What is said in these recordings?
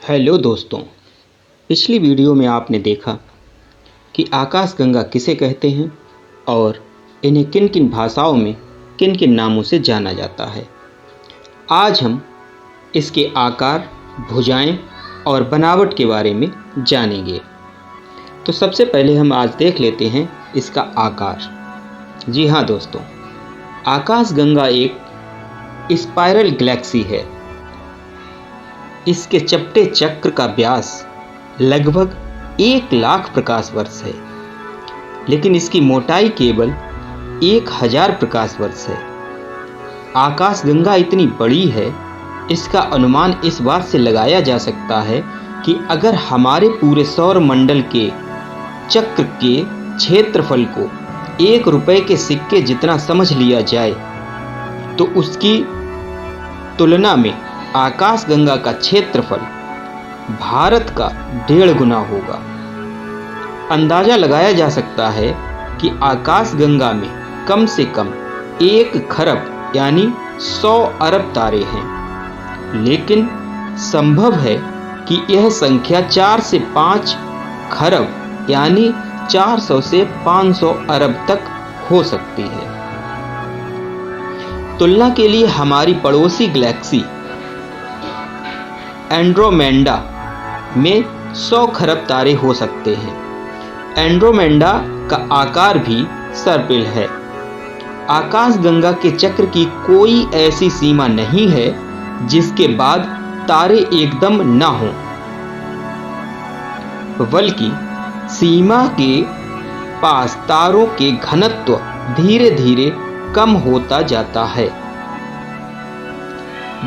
Hello दोस्तों, पिछली video में आपने देखा कि आकाशगंगा किसे कहते हैं और इन्हें किन किन भाषाओं में किन किन नामों से जाना जाता है। आज हम इसके आकार, भुजाएं और बनावट के बारे में जानेंगे। तो सबसे पहले हम आज देख लेते हैं इसका आकार। जी हाँ दोस्तों, आकाशगंगा एक स्पाइरल गैलेक्सी है। इसके चपटे चक्र का व्यास लगभग 1,00,000 प्रकाश वर्ष है, लेकिन इसकी मोटाई केवल 1,000 प्रकाश वर्ष है। आकाशगंगा इतनी बड़ी है, इसका अनुमान इस बात से लगाया जा सकता है कि अगर हमारे पूरे सौर मंडल के चक्र के क्षेत्रफल को 1 रुपए के सिक्के जितना समझ लिया जाए तो उसकी तुलना में आकाशगंगा का क्षेत्रफल भारत का 1.5 गुना होगा। अंदाजा लगाया जा सकता है कि आकाशगंगा में कम से कम 1 खरब यानी 100 अरब तारे हैं, लेकिन संभव है कि यह संख्या 4 से 5 खरब यानी 400 से 500 अरब तक हो सकती है। तुलना के लिए हमारी पड़ोसी गैलेक्सी एंड्रोमेडा में 100 खरब तारे हो सकते हैं। एंड्रोमेडा का आकार भी सर्पिल है। आकाशगंगा के चक्र की कोई ऐसी सीमा नहीं है जिसके बाद तारे एकदम न हों, बल्कि सीमा के पास तारों के घनत्व धीरे धीरे कम होता जाता है।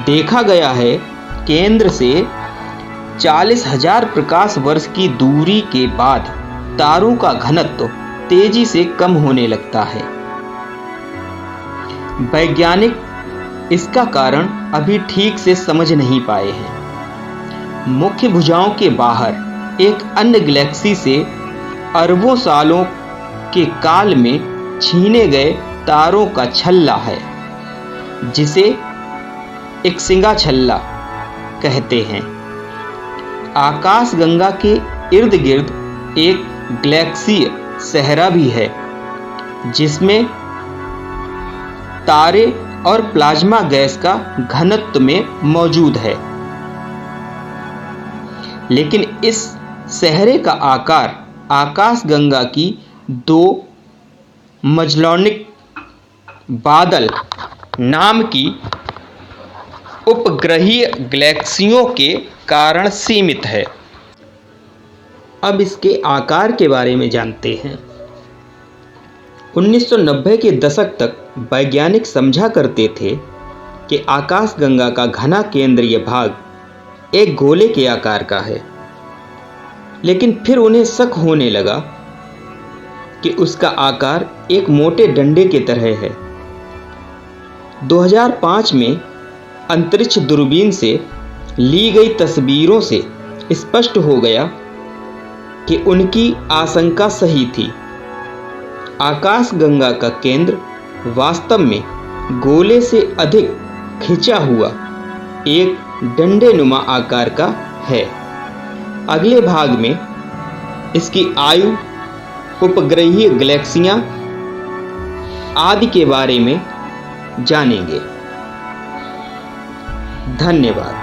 देखा गया है केंद्र से 40,000 प्रकाश वर्ष की दूरी के बाद तारों का घनत्व तेजी से कम होने लगता है। वैज्ञानिक इसका कारण अभी ठीक से समझ नहीं पाए हैं। मुख्य भुजाओं के बाहर एक अन्य गैलेक्सी से अरबों सालों के काल में छीने गए तारों का छल्ला है, जिसे एक सिंगा छल्ला कहते हैं। आकाशगंगा के इर्द गिर्द एक गैलेक्सीय सहरा भी है, जिसमें तारे और प्लाज्मा गैस का घनत्व में मौजूद है, लेकिन इस सहरे का आकार आकाशगंगा की 2 मजलॉनिक बादल नाम की उपग्रहीय गैलेक्सियों के कारण सीमित है। अब इसके आकार के बारे में जानते हैं। 1990 के दशक तक वैज्ञानिक समझा करते थे कि आकाशगंगा का घना केंद्रीय भाग एक गोले के आकार का है, लेकिन फिर उन्हें शक होने लगा कि उसका आकार एक मोटे डंडे की तरह है। 2005 में अंतरिक्ष दूरबीन से ली गई तस्वीरों से स्पष्ट हो गया कि उनकी आशंका सही थी। आकाशगंगा का केंद्र वास्तव में गोले से अधिक खिंचा हुआ एक डंडे-नुमा आकार का है। अगले भाग में इसकी आयु, उपग्रहीय गैलेक्सियां आदि के बारे में जानेंगे। धन्यवाद।